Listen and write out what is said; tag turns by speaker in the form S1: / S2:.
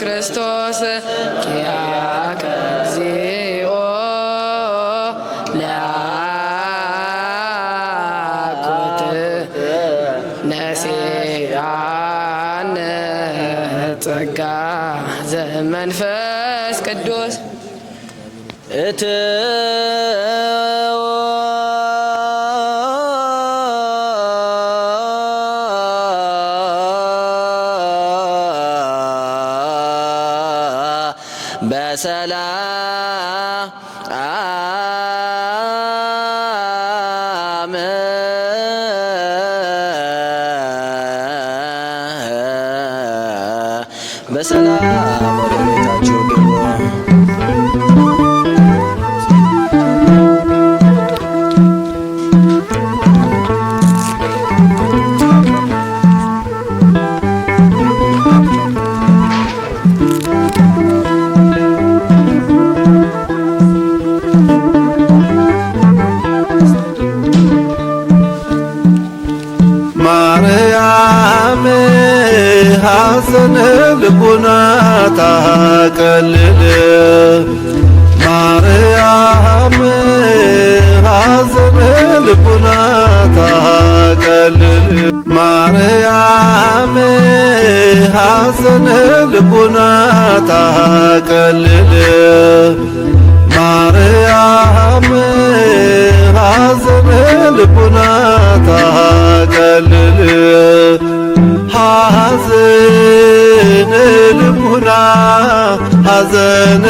S1: ክርስቶስ ኪያከ እግዚኦ ለአኩት ነሲአነ ጸጋ ዘመንፈስ ቅዱስ
S2: በሰላም በሰላም ወደ ቤታችሁ ግቡ።
S3: ማርያም ሐዘነ ልቡና ታቀልል ማርያም ሐዘነ ልቡና ታቀልል ማርያም ሐዘነ ልቡና ታቀልል ማርያም ሐዘነ ልቡና ታቀልል ሐዘነ ልቡና ሐዘነ